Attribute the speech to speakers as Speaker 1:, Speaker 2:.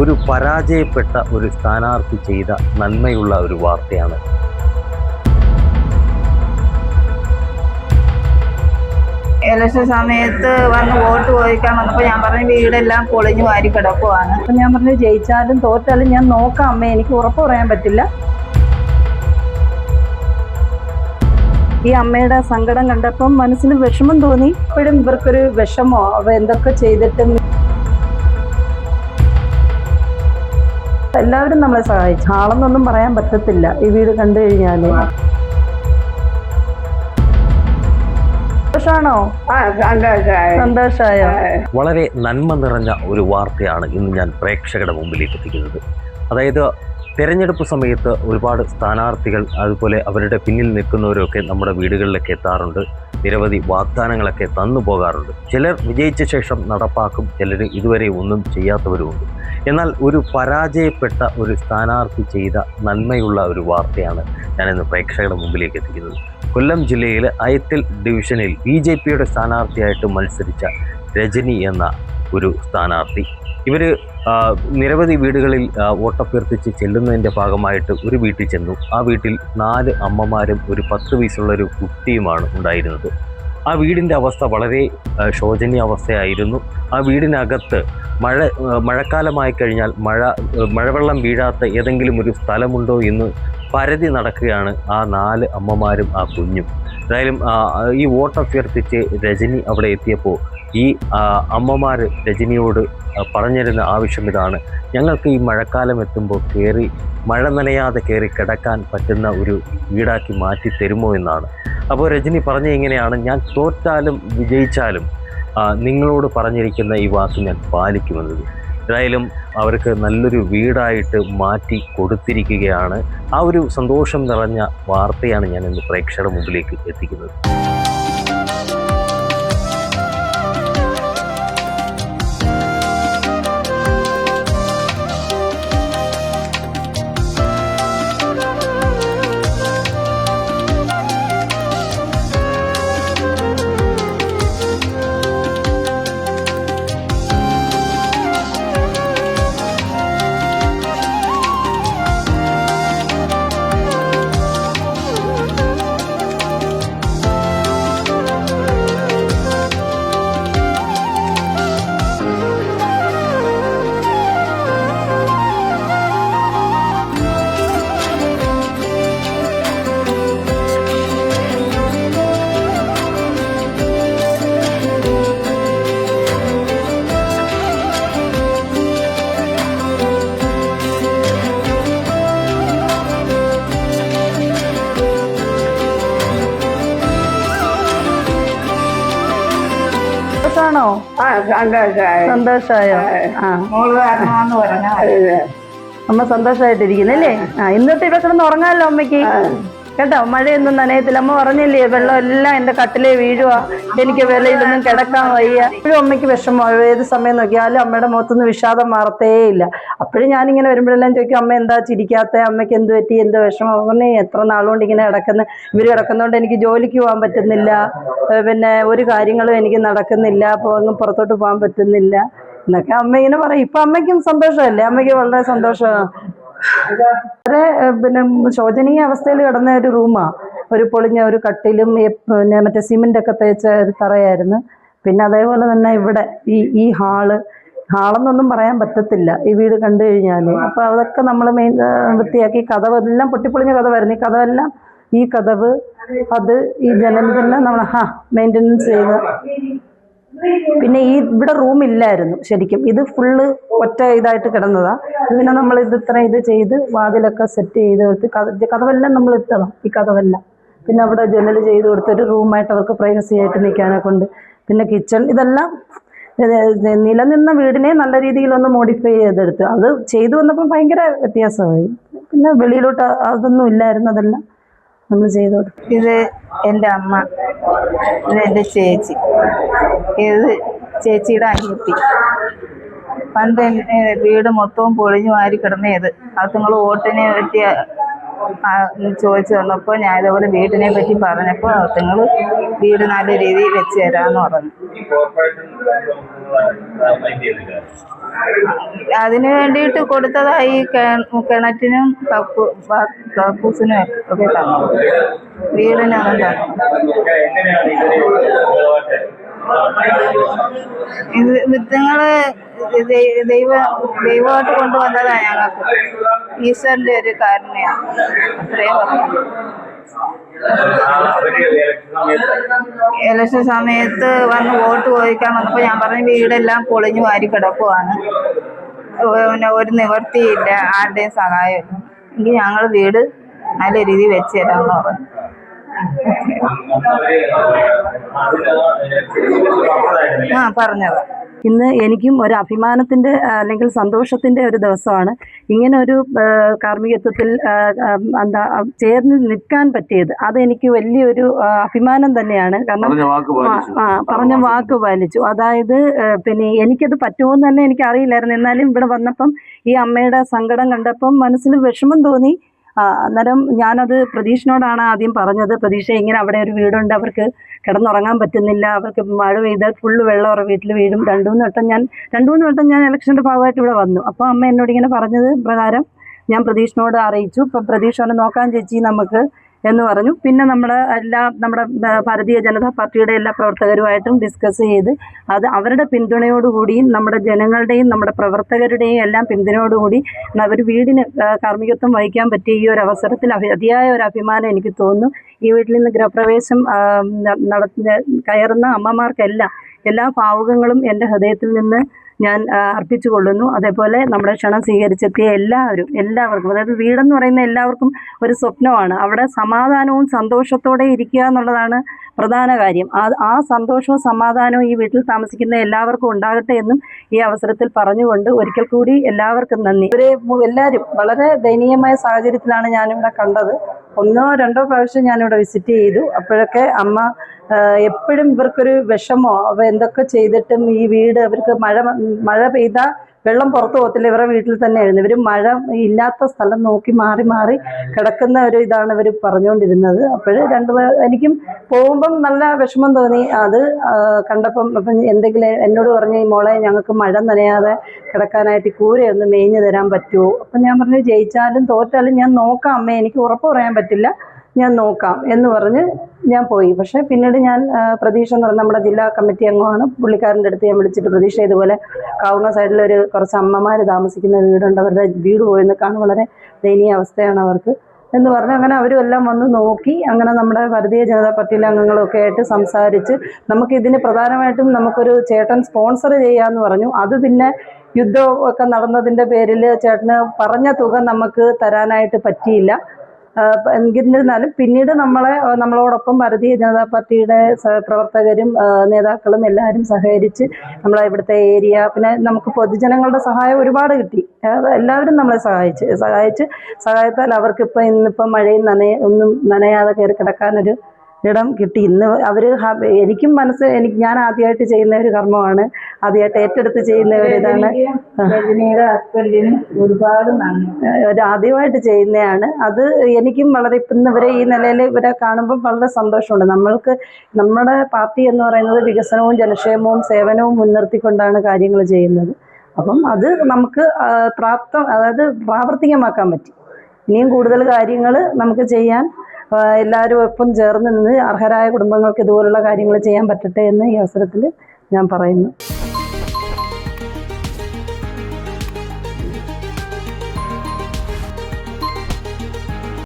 Speaker 1: ഒരു പരാജയപ്പെട്ട ഒരു സ്ഥാനാർത്ഥി ചെയ്ത നന്മയുള്ള ഒരു വാർത്തയാണ്.
Speaker 2: ഇലക്ഷൻ സമയത്ത് വന്ന് വോട്ട് ചോദിക്കാൻ വന്നപ്പോൾ ഞാൻ പറഞ്ഞു വീടെല്ലാം പൊളിഞ്ഞു വാരി കിടക്കുവാണ്.
Speaker 3: അപ്പം ഞാൻ പറഞ്ഞു ജയിച്ചാലും തോറ്റാലും ഞാൻ നോക്കാം അമ്മേ, എനിക്ക് ഉറപ്പ് പറയാൻ പറ്റില്ല. ഈ അമ്മയുടെ സങ്കടം കണ്ടപ്പം മനസ്സിന് വിഷമം തോന്നി. ഇപ്പോഴും ഇവർക്കൊരു വിഷമോ എന്തൊക്കെ ചെയ്തിട്ടും എല്ലാവരും നമ്മളെ സഹായിച്ചു. ആളെന്നൊന്നും പറയാൻ പറ്റത്തില്ല ഈ വീട് കണ്ടു കഴിഞ്ഞാല്. സന്തോഷായോ?
Speaker 1: വളരെ നന്മ നിറഞ്ഞ ഒരു വാർത്തയാണ് ഇന്ന് ഞാൻ പ്രേക്ഷകരുടെ മുമ്പിലേക്ക് എത്തിക്കുന്നത്. അതായത് തെരഞ്ഞെടുപ്പ് സമയത്ത് ഒരുപാട് സ്ഥാനാർത്ഥികൾ അതുപോലെ അവരുടെ പിന്നിൽ നിൽക്കുന്നവരൊക്കെ നമ്മുടെ വീടുകളിലൊക്കെ എത്താറുണ്ട്. നിരവധി വാഗ്ദാനങ്ങളൊക്കെ തന്നു പോകാറുണ്ട്. ചിലർ വിജയിച്ച ശേഷം നടപ്പാക്കും, ചിലർ ഇതുവരെ ഒന്നും ചെയ്യാത്തവരുമുണ്ട്. എന്നാൽ ഒരു പരാജയപ്പെട്ട ഒരു സ്ഥാനാർത്ഥി ചെയ്ത നന്മയുള്ള ഒരു വാർത്തയാണ് ഞാനിന്ന് പ്രേക്ഷകരുടെ മുമ്പിലേക്ക് എത്തിക്കുന്നത്. കൊല്ലം ജില്ലയിലെ അയത്തിൽ ഡിവിഷനിൽ BJPയുടെ സ്ഥാനാർത്ഥിയായിട്ട് മത്സരിച്ച രജനി എന്ന ഒരു സ്ഥാനാർത്ഥി. ഇവർ നിരവധി വീടുകളിൽ വോട്ടഭ്യർത്ഥിച്ച് ചെല്ലുന്നതിൻ്റെ ഭാഗമായിട്ട് ഒരു വീട്ടിൽ ചെന്നു. ആ വീട്ടിൽ 4 അമ്മമാരും ഒരു 10 വയസ്സുള്ളൊരു കുട്ടിയുമാണ് ഉണ്ടായിരുന്നത്. ആ വീടിൻ്റെ അവസ്ഥ വളരെ ശോചനീയ അവസ്ഥയായിരുന്നു. ആ വീടിനകത്ത് മഴക്കാലമായി കഴിഞ്ഞാൽ മഴവെള്ളം വീഴാത്ത ഏതെങ്കിലും ഒരു സ്ഥലമുണ്ടോ എന്ന് പരതി നടക്കുകയാണ് ആ 4 അമ്മമാരും ആ കുഞ്ഞും. എന്തായാലും ഈ വോട്ടഭ്യർത്ഥിച്ച് രജനി അവിടെ എത്തിയപ്പോൾ ഈ അമ്മമാർ രജനിയോട് പറഞ്ഞിരുന്ന ആവശ്യം ഇതാണ്: ഞങ്ങൾക്ക് ഈ മഴക്കാലം എത്തുമ്പോൾ മഴ നനയാതെ കയറി കിടക്കാൻ പറ്റുന്ന ഒരു വീടാക്കി മാറ്റി തരുമോ എന്നാണ്. അപ്പോൾ രജനി പറഞ്ഞ ഇങ്ങനെയാണ്: ഞാൻ തോറ്റാലും വിജയിച്ചാലും നിങ്ങളോട് പറഞ്ഞിരിക്കുന്ന ഈ വാക്ക് ഞാൻ പാലിക്കുമെന്നത്. ഏതായാലും അവർക്ക് നല്ലൊരു വീടായിട്ട് മാറ്റി കൊടുത്തിരിക്കുകയാണ്. ആ ഒരു സന്തോഷം നിറഞ്ഞ വാർത്തയാണ് ഞാൻ ഇന്ന് പ്രേക്ഷകരുടെ മുമ്പിലേക്ക് എത്തിക്കുന്നത്.
Speaker 3: സന്തോഷായോ? അമ്മ സന്തോഷമായിട്ടിരിക്കുന്നല്ലേ? ഇന്നത്തെ ഇവിടെ കിടന്ന് ഉറങ്ങാമല്ലോ അമ്മയ്ക്ക്, കേട്ടോ. മഴയൊന്നും നനയത്തില്ല. അമ്മ പറഞ്ഞില്ലേ വെള്ളം എല്ലാം എൻ്റെ കട്ടിലേ വീഴുക, എനിക്ക് വെള്ളയിലൊന്നും കിടക്കാൻ വയ്യ. ഇപ്പോഴും അമ്മയ്ക്ക് വിഷമം. ഏത് സമയം നോക്കിയാലും അമ്മയുടെ മുഖത്തൊന്നും വിഷാദം മാറത്തേയില്ല. അപ്പോഴും ഞാനിങ്ങനെ വരുമ്പോഴെല്ലാം ചോദിക്കും, അമ്മ എന്താ ചിരിക്കാത്ത, അമ്മയ്ക്ക് എന്ത് പറ്റി, എന്ത് വിഷമം? പറഞ്ഞേ എത്ര നാളുകൊണ്ട് ഇങ്ങനെ ഇവർ കിടക്കുന്നതുകൊണ്ട് എനിക്ക് ജോലിക്ക് പോകാൻ പറ്റുന്നില്ല, പിന്നെ ഒരു കാര്യങ്ങളും എനിക്ക് നടക്കുന്നില്ല, അപ്പോൾ ഒന്നും പുറത്തോട്ട് പോകാൻ പറ്റുന്നില്ല എന്നൊക്കെ അമ്മ ഇങ്ങനെ പറയും. ഇപ്പം അമ്മയ്ക്കും സന്തോഷമല്ലേ? അമ്മയ്ക്ക് വളരെ സന്തോഷമാണ്. വളരെ പിന്നെ ശോചനീയ അവസ്ഥയിൽ കിടന്ന ഒരു റൂമാണ്. ഒരു പൊളിഞ്ഞ ഒരു കട്ടിലും പിന്നെ മറ്റേ സിമെൻ്റൊക്കെ തേച്ച ഒരു തറയായിരുന്നു. പിന്നെ അതേപോലെ തന്നെ ഇവിടെ ഈ ഹാളെന്നൊന്നും പറയാൻ പറ്റത്തില്ല ഈ വീട് കണ്ടു കഴിഞ്ഞാൽ. അപ്പോൾ അതൊക്കെ നമ്മൾ വൃത്തിയാക്കി, കതവെല്ലാം പൊട്ടിപ്പൊളിഞ്ഞ കതവായിരുന്നു. ഈ കതവ് അത് ഈ ജനലെല്ലാം നമ്മൾ മെയിൻ്റനൻസ് ചെയ്ത്. പിന്നെ ഇവിടെ റൂമില്ലായിരുന്നു ശരിക്കും. ഇത് ഫുള്ള് ഒറ്റ ഇതായിട്ട് കിടന്നതാണ്. പിന്നെ നമ്മൾ ഇത് ചെയ്ത് വാതിലൊക്കെ സെറ്റ് ചെയ്ത് കൊടുത്ത് കതവെല്ലാം നമ്മൾ ഇട്ടതാണ്. ഈ കതവെല്ലാം പിന്നെ അവിടെ ജനൽ ചെയ്ത് കൊടുത്തൊരു റൂമായിട്ട് അവർക്ക് പ്രൈവസി ആയിട്ട് നിൽക്കാനെ കൊണ്ട്. പിന്നെ കിച്ചൺ, ഇതെല്ലാം നിലനിന്ന വീടിനെ നല്ല രീതിയിലൊന്ന് മോഡിഫൈ ചെയ്തെടുത്ത് അത് ചെയ്തു വന്നപ്പോൾ ഭയങ്കര വ്യത്യാസമായി. പിന്നെ വെളിയിലോട്ട് അതൊന്നും ഇല്ലായിരുന്നു, അതെല്ലാം നമ്മൾ ചെയ്തു കൊടുത്തു.
Speaker 2: ഇത് എൻ്റെ അമ്മ, ഇത് എൻ്റെ ചേച്ചി, ഇത് ചേച്ചിയുടെ അനിയത്തി. പണ്ട് വീട് മൊത്തവും പൊളിഞ്ഞു വാരി കിടന്നത്. അത് നിങ്ങൾ വോട്ടിനെ പറ്റിയ ചോദിച്ചു തന്നപ്പോൾ ഞാൻ ഇതേപോലെ വീടിനെ പറ്റി പറഞ്ഞപ്പോൾ നിങ്ങൾ വീട് നല്ല രീതിയിൽ വെച്ച് തരാമെന്ന് പറഞ്ഞു. അതിന് വേണ്ടിയിട്ട് കൊടുത്തതായി കിണറ്റിനും കക്കൂസിനും ഒക്കെ തന്നു, വീടിനൊന്നും തന്നു. വിത്തുങ്ങള് ദൈവമായിട്ട് കൊണ്ടുവന്നതാണ് ഞങ്ങൾക്ക്. ഈശ്വരന്റെ ഒരു കാരുണ്യാണ്. അത്രയും പറഞ്ഞു. ഇലക്ഷൻ സമയത്ത് വന്ന് വോട്ട് ചോദിക്കാൻ വന്നപ്പോൾ ഞാൻ പറഞ്ഞു വീടെല്ലാം പൊളിഞ്ഞു വാരി കിടക്കുവാണ്, പിന്നെ ഒരു നിവർത്തിയില്ല, ആരുടെയും സഹായമില്ല, എങ്കിൽ ഞങ്ങൾ വീട് നല്ല രീതിയിൽ വെച്ച് തരാമെന്ന് പറഞ്ഞു. പറഞ്ഞത്
Speaker 3: ഇന്ന് എനിക്കും ഒരു അഭിമാനത്തിൻ്റെ അല്ലെങ്കിൽ സന്തോഷത്തിൻ്റെ ഒരു ദിവസമാണ്. ഇങ്ങനെ ഒരു കാർമ്മികത്വത്തിൽ ചേർന്ന് നിൽക്കാൻ പറ്റിയത് അതെനിക്ക് വലിയൊരു അഭിമാനം തന്നെയാണ്. കാരണം പറഞ്ഞ വാക്ക് പാലിച്ചു. അതായത് പിന്നെ എനിക്കത് പറ്റുമോയെന്ന് തന്നെ എനിക്കറിയില്ലായിരുന്നു. എന്നാലും ഇവിടെ വന്നപ്പം ഈ അമ്മയുടെ സങ്കടം കണ്ടപ്പം മനസ്സിന് വിഷമം തോന്നി. അന്നേരം ഞാനത് പ്രതീഷിനോടാണ് ആദ്യം പറഞ്ഞത്. പ്രതീക്ഷ ഇങ്ങനെ അവിടെ ഒരു വീടുണ്ട്, അവർക്ക് കിടന്നുറങ്ങാൻ പറ്റുന്നില്ല, അവർക്ക് മഴ പെയ്താൽ ഫുള്ള് വെള്ളം അവരുടെ വീട്ടിൽ വീഴും. രണ്ട് മൂന്ന് വട്ടം ഞാൻ ഇലക്ഷൻ്റെ ഭാഗമായിട്ട് ഇവിടെ വന്നു. അപ്പോൾ അമ്മ എന്നോട് ഇങ്ങനെ പറഞ്ഞത് പ്രകാരം ഞാൻ പ്രതീഷിനോട് അറിയിച്ചു. ഇപ്പം പ്രതീക്ഷ അവനെ നോക്കാൻ ചേച്ചി നമുക്ക് എന്ന് പറഞ്ഞു. പിന്നെ നമ്മുടെ ഭാരതീയ ജനതാ പാർട്ടിയുടെ എല്ലാ പ്രവർത്തകരുമായിട്ടും ഡിസ്കസ് ചെയ്ത് അത് അവരുടെ പിന്തുണയോടുകൂടിയും നമ്മുടെ ജനങ്ങളുടെയും നമ്മുടെ പ്രവർത്തകരുടെയും എല്ലാം പിന്തുണയോടുകൂടി അവർ വീടിന് കാർമ്മികത്വം വഹിക്കാൻ പറ്റിയ ഈ ഒരു അവസരത്തിൽ അതിയായ ഒരു അഭിമാനം എനിക്ക് തോന്നുന്നു. ഈ വീട്ടിൽ നിന്ന് ഗൃഹപ്രവേശം കയറുന്ന അമ്മമാർക്കെല്ലാം എല്ലാ ഭാവുകങ്ങളും എൻ്റെ ഹൃദയത്തിൽ നിന്ന് ഞാൻ അർപ്പിച്ചു കൊള്ളുന്നു. അതേപോലെ നമ്മുടെ ക്ഷണം സ്വീകരിച്ചെത്തിയ എല്ലാവർക്കും, അതായത് വീടെന്ന് പറയുന്ന എല്ലാവർക്കും ഒരു സ്വപ്നമാണ്. അവിടെ സമാധാനവും സന്തോഷത്തോടെ ഇരിക്കുക എന്നുള്ളതാണ് പ്രധാന കാര്യം. ആ സന്തോഷവും സമാധാനവും ഈ വീട്ടിൽ താമസിക്കുന്ന എല്ലാവർക്കും ഉണ്ടാകട്ടെ എന്നും ഈ അവസരത്തിൽ പറഞ്ഞുകൊണ്ട് ഒരിക്കൽ കൂടി എല്ലാവർക്കും നന്ദി. എല്ലാവരും വളരെ ദയനീയമായ സാഹചര്യത്തിലാണ് ഞാനിവിടെ കണ്ടത്. 1 or 2 പ്രാവശ്യം ഞാനിവിടെ വിസിറ്റ് ചെയ്തു. അപ്പോഴൊക്കെ അമ്മ എപ്പോഴും ഇവർക്കൊരു വിഷമോ എന്തൊക്കെ ചെയ്തിട്ടും ഈ വീട് അവർക്ക് മഴ പെയ്താൽ വെള്ളം പുറത്തു പോകത്തില്ല, ഇവരുടെ വീട്ടിൽ തന്നെയായിരുന്നു. ഇവർ മഴ ഇല്ലാത്ത സ്ഥലം നോക്കി മാറി മാറി കിടക്കുന്ന ഒരു ഇതാണ് ഇവർ പറഞ്ഞുകൊണ്ടിരുന്നത്. അപ്പോൾ എനിക്കും പോകുമ്പം നല്ല വിഷമം തോന്നി. അത് കണ്ടപ്പം അപ്പം എന്തെങ്കിലും എന്നോട് പറഞ്ഞു, ഈ മോളെ ഞങ്ങൾക്ക് മഴ നനയാതെ കിടക്കാനായിട്ട് കൂരയൊന്ന് മേഞ്ഞു തരാൻ പറ്റുമോ? അപ്പം ഞാൻ പറഞ്ഞു ജയിച്ചാലും തോറ്റാലും ഞാൻ നോക്കാം അമ്മേ, എനിക്ക് ഉറപ്പ് പറയാൻ പറ്റില്ല, ഞാൻ നോക്കാം എന്ന് പറഞ്ഞ് ഞാൻ പോയി. പക്ഷേ പിന്നീട് ഞാൻ പ്രതീക്ഷ എന്ന് പറഞ്ഞ നമ്മുടെ ജില്ലാ കമ്മിറ്റി അംഗമാണ്, പുള്ളിക്കാരൻ്റെ അടുത്ത് ഞാൻ വിളിച്ചിട്ട് പ്രതീക്ഷ ഇതുപോലെ കാവുങ്ങ സൈഡിലൊരു കുറച്ച് അമ്മമാർ താമസിക്കുന്ന വീടുണ്ട്, അവരുടെ വീട് പോയെന്ന് കാണും, വളരെ ദയനീയ അവസ്ഥയാണ് അവർക്ക് എന്ന് പറഞ്ഞ് അങ്ങനെ അവരും എല്ലാം വന്ന് നോക്കി. അങ്ങനെ നമ്മുടെ ഭാരതീയ ജനതാ പാർട്ടിയിലെ അംഗങ്ങളൊക്കെ ആയിട്ട് സംസാരിച്ച് നമുക്കിതിന് പ്രധാനമായിട്ടും നമുക്കൊരു ചേട്ടൻ സ്പോൺസർ ചെയ്യാമെന്ന് പറഞ്ഞു. അത് പിന്നെ യുദ്ധമൊക്കെ നടന്നതിൻ്റെ പേരിൽ ചേട്ടന് പറഞ്ഞ തുക നമുക്ക് തരാനായിട്ട് പറ്റിയില്ല. എന്നിരുന്നാലും പിന്നീട് നമ്മളോടൊപ്പം ഭാരതീയ ജനതാ പാർട്ടിയുടെ പ്രവർത്തകരും നേതാക്കളും എല്ലാവരും സഹകരിച്ച് നമ്മളെ ഇവിടുത്തെ ഏരിയ, പിന്നെ നമുക്ക് പൊതുജനങ്ങളുടെ സഹായം ഒരുപാട് കിട്ടി. എല്ലാവരും നമ്മളെ സഹായത്താൽ അവർക്കിപ്പോൾ ഇന്നിപ്പം മഴയും ഒന്നും നനയാതെ കയറി കിടക്കാനൊരു ഇടം കിട്ടി. ഇന്ന് അവർ ഞാൻ ആദ്യമായിട്ട് ചെയ്യുന്ന ഒരു കർമ്മമാണ്, ആദ്യമായിട്ട് ഏറ്റെടുത്ത് ചെയ്യുന്ന ഒരു ഇതാണ്.
Speaker 2: രജനിയുടെ ഹസ്ബൻഡിന് ഒരുപാട് നന്ദി.
Speaker 3: ആദ്യമായിട്ട് ചെയ്യുന്നതാണ് അത്. എനിക്കും വളരെ ഇപ്പം ഇവരെ ഈ നിലയിൽ ഇവരെ കാണുമ്പോൾ വളരെ സന്തോഷമുണ്ട്. നമ്മുടെ പാർട്ടി എന്ന് പറയുന്നത് വികസനവും ജനക്ഷേമവും സേവനവും മുൻനിർത്തിക്കൊണ്ടാണ് കാര്യങ്ങൾ ചെയ്യുന്നത്. അപ്പം അത് നമുക്ക് പ്രാവർത്തികമാക്കാൻ പറ്റി. ഇനിയും കൂടുതൽ കാര്യങ്ങൾ നമുക്ക് ചെയ്യാൻ എല്ലാവരും ഒപ്പം ചേർന്ന് നിന്ന് അർഹരായ കുടുംബങ്ങൾക്ക് ഇതുപോലുള്ള കാര്യങ്ങൾ ചെയ്യാൻ പറ്റട്ടെ എന്ന് ഈ അവസരത്തിൽ ഞാൻ പറയുന്നു.